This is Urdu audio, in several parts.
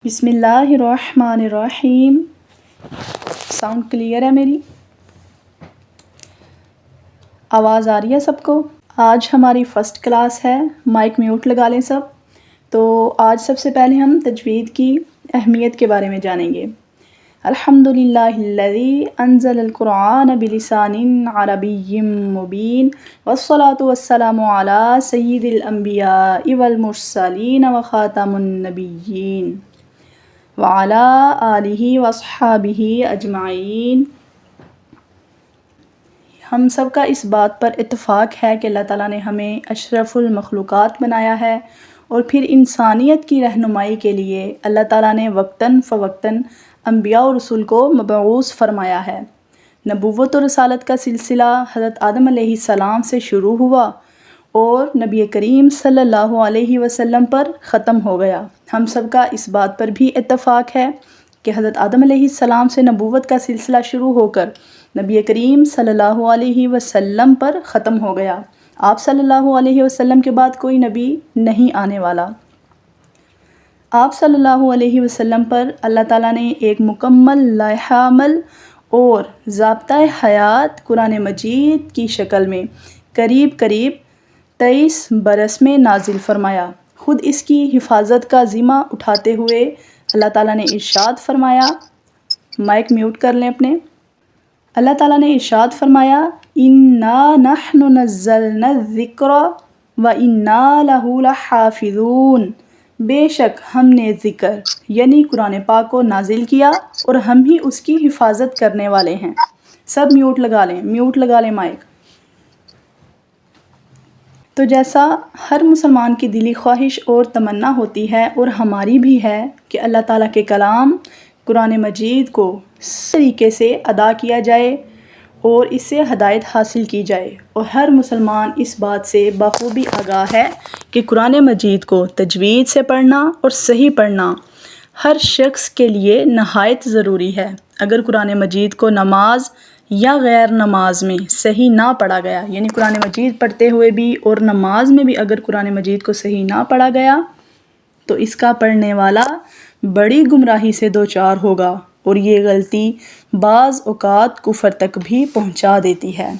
بسم اللہ الرحمن الرحیم۔ ساؤنڈ کلیئر ہے میری؟ آواز آ رہی ہے سب کو؟ آج ہماری فرسٹ کلاس ہے، مائک میوٹ لگا لیں سب۔ تو آج سب سے پہلے ہم تجوید کی اہمیت کے بارے میں جانیں گے۔ الحمدللہ الذی انزل القرآن بلسان عربی مبین والصلاة والسلام علی سید الانبیاء والمرسلین وخاتم النبیین وعلی آلہ واصحابہ اجمعین۔ ہم سب کا اس بات پر اتفاق ہے کہ اللہ تعالیٰ نے ہمیں اشرف المخلوقات بنایا ہے، اور پھر انسانیت کی رہنمائی کے لیے اللہ تعالیٰ نے وقتاً فوقتاً انبیاء و رسول کو مبعوث فرمایا ہے۔ نبوت و رسالت کا سلسلہ حضرت آدم علیہ السلام سے شروع ہوا اور نبی کریم صلی اللہ علیہ وسلم پر ختم ہو گیا۔ ہم سب کا اس بات پر بھی اتفاق ہے کہ حضرت آدم علیہ السلام سے نبوت کا سلسلہ شروع ہو کر نبی کریم صلی اللہ علیہ وسلم پر ختم ہو گیا۔ آپ صلی اللہ علیہ وسلم کے بعد کوئی نبی نہیں آنے والا۔ آپ صلی اللہ علیہ وسلم پر اللہ تعالیٰ نے ایک مکمل لائحہ عمل اور ضابطۂ حیات قرآن مجید کی شکل میں قریب 23 برس میں نازل فرمایا۔ خود اس کی حفاظت کا ذمہ اٹھاتے ہوئے اللہ تعالیٰ نے ارشاد فرمایا، مائک میوٹ کر لیں اپنے۔ اللہ تعالیٰ نے ارشاد فرمایا، اِنَّا نَحْنُ نَزَّلْنَا الذِّكْرَ وَإِنَّا لَهُ لَحَافِظُونَ۔ بے شک ہم نے ذکر یعنی قرآن پاک کو نازل کیا اور ہم ہی اس کی حفاظت کرنے والے ہیں۔ سب میوٹ لگا لیں مائک۔ تو جیسا ہر مسلمان کی دلی خواہش اور تمنا ہوتی ہے اور ہماری بھی ہے کہ اللہ تعالیٰ کے کلام قرآن مجید کو صحیح طریقے سے ادا کیا جائے اور اس سے ہدایت حاصل کی جائے، اور ہر مسلمان اس بات سے بخوبی آگاہ ہے کہ قرآن مجید کو تجوید سے پڑھنا اور صحیح پڑھنا ہر شخص کے لیے نہایت ضروری ہے۔ اگر قرآن مجید کو نماز یا غیر نماز میں صحیح نہ پڑھا گیا، یعنی قرآن مجید پڑھتے ہوئے بھی اور نماز میں بھی اگر قرآن مجید کو صحیح نہ پڑھا گیا تو اس کا پڑھنے والا بڑی گمراہی سے دوچار ہوگا، اور یہ غلطی بعض اوقات کفر تک بھی پہنچا دیتی ہے۔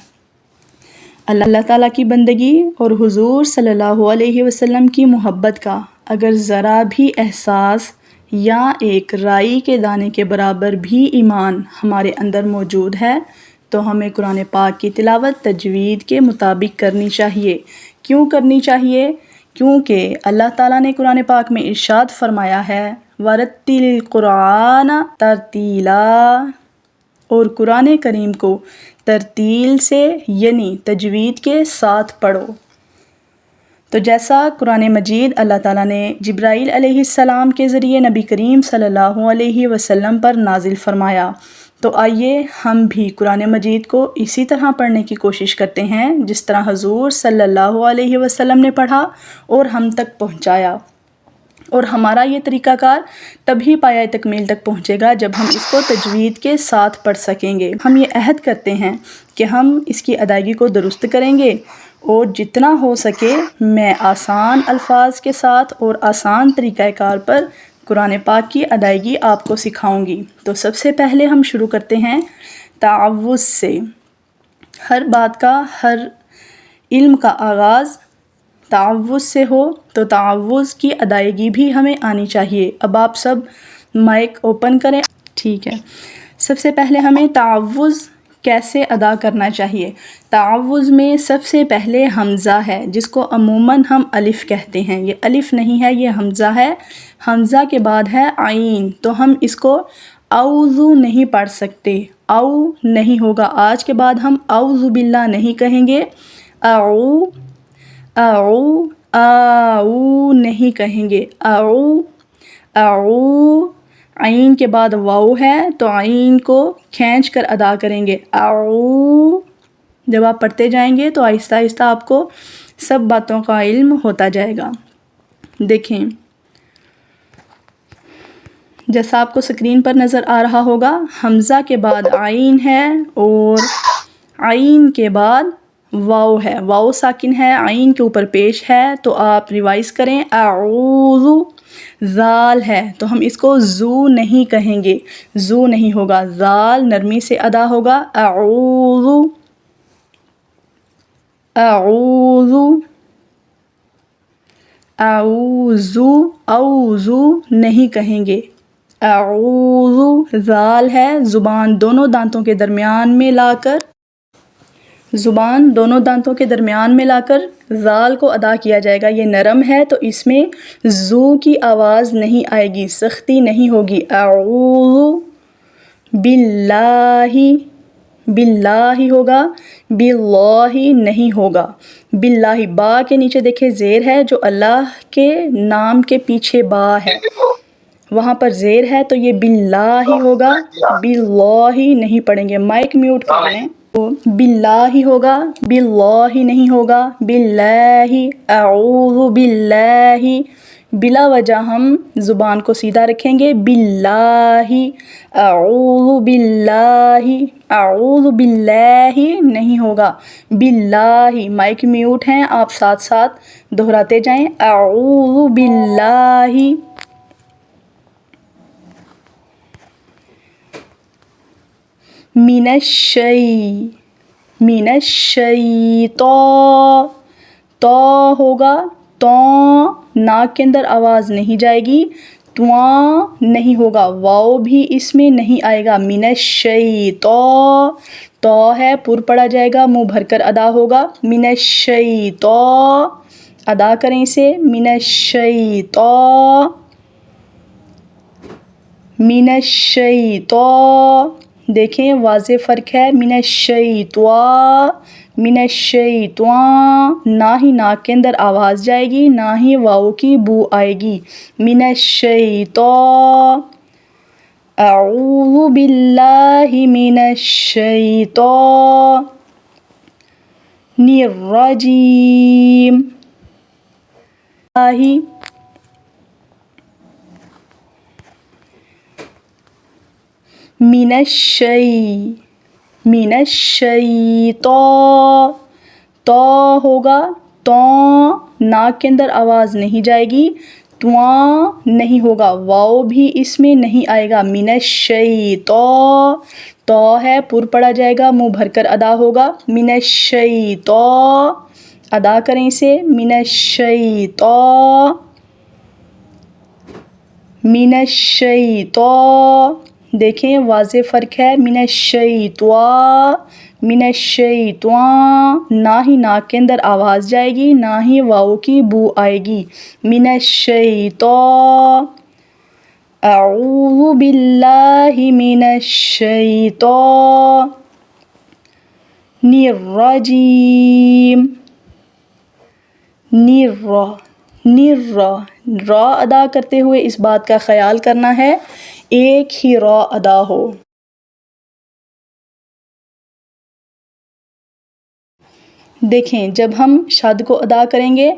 اللہ تعالیٰ کی بندگی اور حضور صلی اللہ علیہ وسلم کی محبت کا اگر ذرا بھی احساس یا ایک رائی کے دانے کے برابر بھی ایمان ہمارے اندر موجود ہے تو ہمیں قرآن پاک کی تلاوت تجوید کے مطابق کرنی چاہیے۔ کیوں کرنی چاہیے؟ کیونکہ اللہ تعالیٰ نے قرآن پاک میں ارشاد فرمایا ہے، وَرَتِّلِ الْقُرْآنَ تَرْتِیلًا، اور قرآن کریم کو ترتیل سے یعنی تجوید کے ساتھ پڑھو۔ تو جیسا قرآن مجید اللہ تعالیٰ نے جبرائیل علیہ السلام کے ذریعے نبی کریم صلی اللہ علیہ وسلم پر نازل فرمایا، تو آئیے ہم بھی قرآن مجید کو اسی طرح پڑھنے کی کوشش کرتے ہیں جس طرح حضور صلی اللہ علیہ وسلم نے پڑھا اور ہم تک پہنچایا، اور ہمارا یہ طریقہ کار تبھی پایۂ تکمیل تک پہنچے گا جب ہم اس کو تجوید کے ساتھ پڑھ سکیں گے۔ ہم یہ عہد کرتے ہیں کہ ہم اس کی ادائیگی کو درست کریں گے، اور جتنا ہو سکے میں آسان الفاظ کے ساتھ اور آسان طریقہ کار پر قرآن پاک کی ادائیگی آپ کو سکھاؤں گی۔ تو سب سے پہلے ہم شروع کرتے ہیں تعوذ سے۔ ہر بات کا، ہر علم کا آغاز تعوذ سے ہو، تو تعوذ کی ادائیگی بھی ہمیں آنی چاہیے۔ اب آپ سب مائک اوپن کریں، ٹھیک ہے۔ سب سے پہلے ہمیں تعوذ کیسے ادا کرنا چاہیے؟ تعوذ میں سب سے پہلے حمزہ ہے، جس کو عموماً ہم الف کہتے ہیں۔ یہ الف نہیں ہے، یہ حمزہ ہے۔ حمزہ کے بعد ہے عین، تو ہم اس کو اعوذ نہیں پڑھ سکتے، او نہیں ہوگا۔ آج کے بعد ہم اعوذ باللہ نہیں کہیں گے، آؤ نہیں کہیں گے، اعو۔ عین کے بعد واو ہے تو عین کو کھینچ کر ادا کریں گے، اعو۔ جب آپ پڑھتے جائیں گے تو آہستہ آہستہ آپ کو سب باتوں کا علم ہوتا جائے گا۔ دیکھیں جیسا آپ کو سکرین پر نظر آ رہا ہوگا، حمزہ کے بعد عین ہے اور عین کے بعد واو ہے، واو ساکن ہے، عین کے اوپر پیش ہے، تو آپ ریوائز کریں اعوذ. زال ہے تو ہم اس کو زو نہیں کہیں گے، زو نہیں ہوگا، زال نرمی سے ادا ہوگا. اعوذ، اعوذ، اعوذ، اوذو نہیں کہیں گے. اعوذ. زال ہے، زبان دونوں دانتوں کے درمیان میں لا کر، زبان دونوں دانتوں کے درمیان میں لا کر زال کو ادا کیا جائے گا. یہ نرم ہے تو اس میں زو کی آواز نہیں آئے گی، سختی نہیں ہوگی. اعوذ باللہ، باللہ ہوگا، باللہ نہیں ہوگا. باللہ، با کے نیچے دیکھیں زیر ہے، جو اللہ کے نام کے پیچھے با ہے وہاں پر زیر ہے تو یہ باللہ ہوگا، باللہ نہیں پڑھیں گے. مائک میوٹ کر لیں. تو باللہ ہوگا، باللہ نہیں ہوگا. باللہ، اعوذ باللہ، بلا وجہ ہم زبان کو سیدھا رکھیں گے. باللہ، اعوذ باللہ، اعوذ باللہ نہیں ہوگا. باللہ، مائک میوٹ ہیں، آپ ساتھ ساتھ دہراتے جائیں. اعوذ باللہ. من الشی، من الشیطان، تو ہوگا، تو ناک کے اندر آواز نہیں جائے گی، تواں نہیں ہوگا، واؤ بھی اس میں نہیں آئے گا. من الشیطان، تو ہے پر پڑا جائے گا، منہ بھر کر ادا ہوگا. من الشیطان، ادا کریں اسے. من الشیطان، من الشیطان، دیکھیں واضح فرق ہے. من الشیطان، من الشیطان، نہ ہی ناک کے اندر آواز جائے گی، نہ ہی واؤ کی بو آئے گی. من الشیطان، اعوذ باللہ من الشیطان الرجیم. من الشی، من الشیطان، تو ہوگا، تو ناک کے اندر آواز نہیں جائے گی، تواں نہیں ہوگا، واؤ بھی اس میں نہیں آئے گا. من الشیطان، تو ہے پر پڑا جائے گا، منہ بھر کر ادا ہوگا. من الشیطان، ادا کریں اسے. من الشیطان، من الشیطان، دیکھیں واضح فرق ہے. من الشیطان، من الشیطان، نہ ہی ناک کے اندر آواز جائے گی، نہ ہی واؤ کی بو آئے گی. من الشیطان، اعوذ باللہ من الشیطان الرجیم. را ادا کرتے ہوئے اس بات کا خیال کرنا ہے ایک ہی را ادا ہو. دیکھیں جب ہم شد کو ادا کریں گے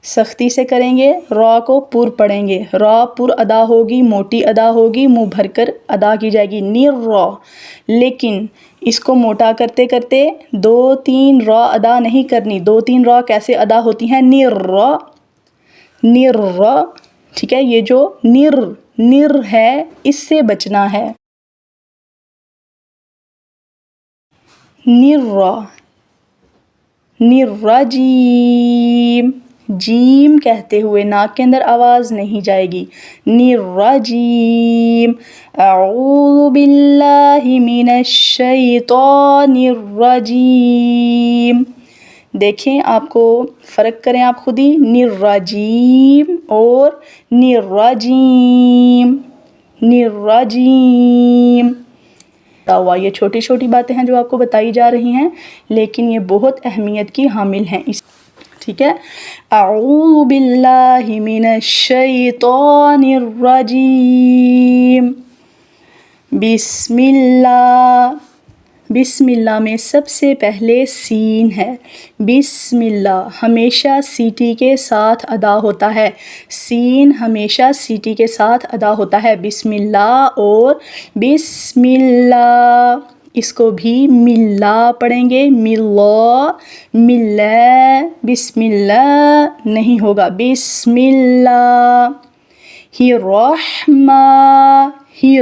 سختی سے کریں گے، را کو پر پڑھیں گے، را پر ادا ہوگی، موٹی ادا ہوگی، منہ بھر کر ادا کی جائے گی. را، لیکن اس کو موٹا کرتے کرتے 2-3 را ادا نہیں کرنی. 2-3 را کیسے ادا ہوتی ہیں؟ را، را، ٹھیک ہے. یہ جو نر ہے اس سے بچنا ہے. الرجیم، جیم کہتے ہوئے ناک کے اندر آواز نہیں جائے گی. الرجیم، اعوذ باللہ من الشیطان الرجیم. دیکھیں آپ کو فرق کریں آپ خود ہی. الرجیم اور الرجیم، الرجیم. یہ چھوٹی چھوٹی باتیں ہیں جو آپ کو بتائی جا رہی ہیں لیکن یہ بہت اہمیت کی حامل ہیں. ٹھیک ہے. اعوذ باللہ من الشیطان الرجیم. بسم اللہ. بسم اللہ میں سب سے پہلے سین ہے. بسم اللہ ہمیشہ سیٹی کے ساتھ ادا ہوتا ہے. سین ہمیشہ سیٹی کے ساتھ ادا ہوتا ہے. بسم اللہ اور بسم اللہ اس کو بھی ملا پڑھیں گے، ملا ملا، بسم اللہ نہیں ہوگا، بسم اللہ۔ ہی رحمہ، ہی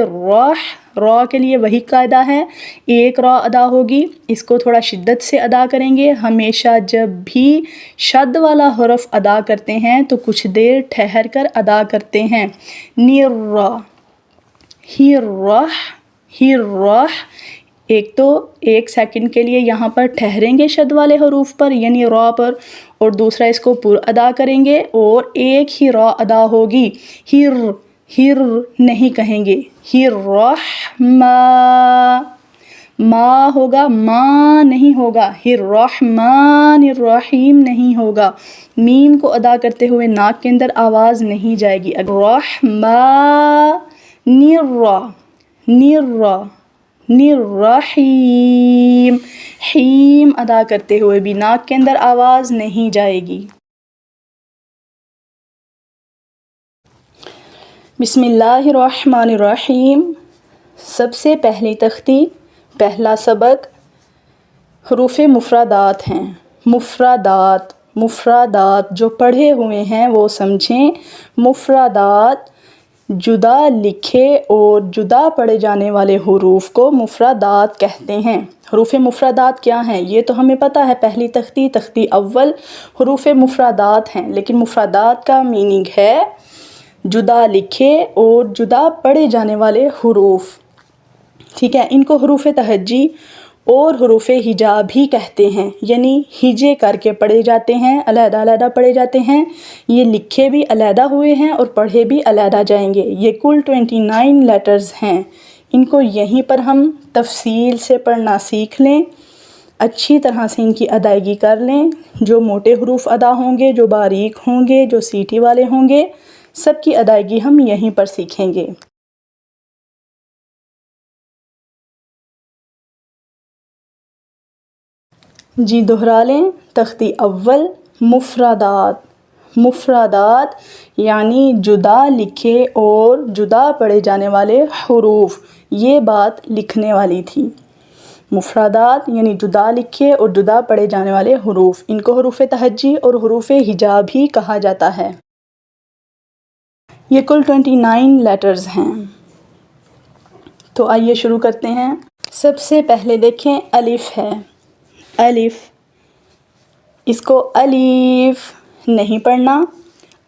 را کے لیے وہی قاعدہ ہے، ایک را ادا ہوگی، اس کو تھوڑا شدت سے ادا کریں گے۔ ہمیشہ جب بھی شد والا حرف ادا کرتے ہیں تو کچھ دیر ٹھہر کر ادا کرتے ہیں۔ نِرّا، ہی رح، ایک تو ایک سیکنڈ کے لیے یہاں پر ٹھہریں گے شد والے حروف پر یعنی را پر، اور دوسرا اس کو پر ادا کریں گے اور ایک ہی را ادا ہوگی۔ ہر نہیں کہیں گے، ہی رحمہ، ما ہوگا، ما نہیں ہوگا، ہی رحمان الرحیم نہیں ہوگا۔ میم کو ادا کرتے ہوئے ناک کے اندر آواز نہیں جائے گی۔ الرحیم، حیم ادا کرتے ہوئے بھی ناک کے اندر آواز نہیں جائے گی۔ بسم اللہ الرحمن الرحیم۔ سب سے پہلی تختی، پہلا سبق حروف مفردات ہیں۔ مفردات جو پڑھے ہوئے ہیں وہ سمجھیں۔ مفردات جدا لکھے اور جدا پڑھے جانے والے حروف کو مفردات کہتے ہیں۔ حروف مفردات کیا ہیں یہ تو ہمیں پتہ ہے، پہلی تختی اول حروف مفردات ہیں، لیکن مفردات کا میننگ ہے جدا لکھے اور جدا پڑھے جانے والے حروف، ٹھیک ہے۔ ان کو حروف تہجی اور حروف ہجا بھی کہتے ہیں، یعنی ہجے کر کے پڑھے جاتے ہیں، علیحدہ علیحدہ پڑھے جاتے ہیں۔ یہ لکھے بھی علیحدہ ہوئے ہیں اور پڑھے بھی علیحدہ جائیں گے۔ یہ کل 29 لیٹرز ہیں، ان کو یہیں پر ہم تفصیل سے پڑھنا سیکھ لیں، اچھی طرح سے ان کی ادائیگی کر لیں۔ جو موٹے حروف ادا ہوں گے، جو باریک ہوں گے، جو سیٹی والے ہوں گے، سب کی ادائیگی ہم یہیں پر سیکھیں گے۔ جی دہرا لیں، تختی اول مفردات یعنی جدا لکھے اور جدا پڑھے جانے والے حروف، یہ بات لکھنے والی تھی۔ مفردات یعنی جدا لکھے اور جدا پڑھے جانے والے حروف، ان کو حروف تہجی اور حروف ہجا بھی کہا جاتا ہے۔ یہ کل 29 لیٹرز ہیں، تو آئیے شروع کرتے ہیں۔ سب سے پہلے دیکھیں الف ہے، الف، اس کو الیف نہیں پڑھنا،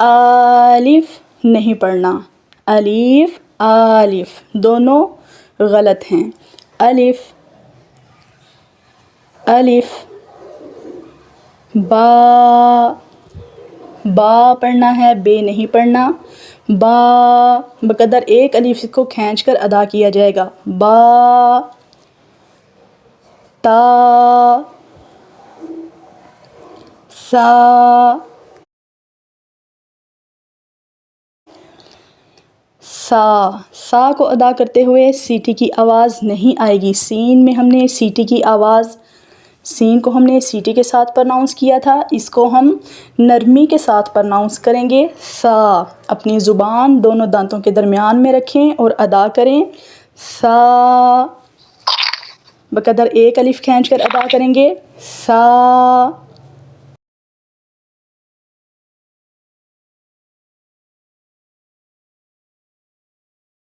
آلف نہیں پڑھنا، الیف آلف دونوں غلط ہیں۔ الف با پڑھنا ہے، بے نہیں پڑھنا۔ بقدر ایک الف کو کھینچ کر ادا کیا جائے گا، با، تا، سا، سا کو ادا کرتے ہوئے سیٹی کی آواز نہیں آئے گی۔ سین میں ہم نے سیٹی کی آواز، سین کو ہم نے سیٹی کے ساتھ پرناؤنس کیا تھا، اس کو ہم نرمی کے ساتھ پرناؤنس کریں گے۔ سا، اپنی زبان دونوں دانتوں کے درمیان میں رکھیں اور ادا کریں، سا، بقدر ایک الف کھینچ کر ادا کریں گے، سا۔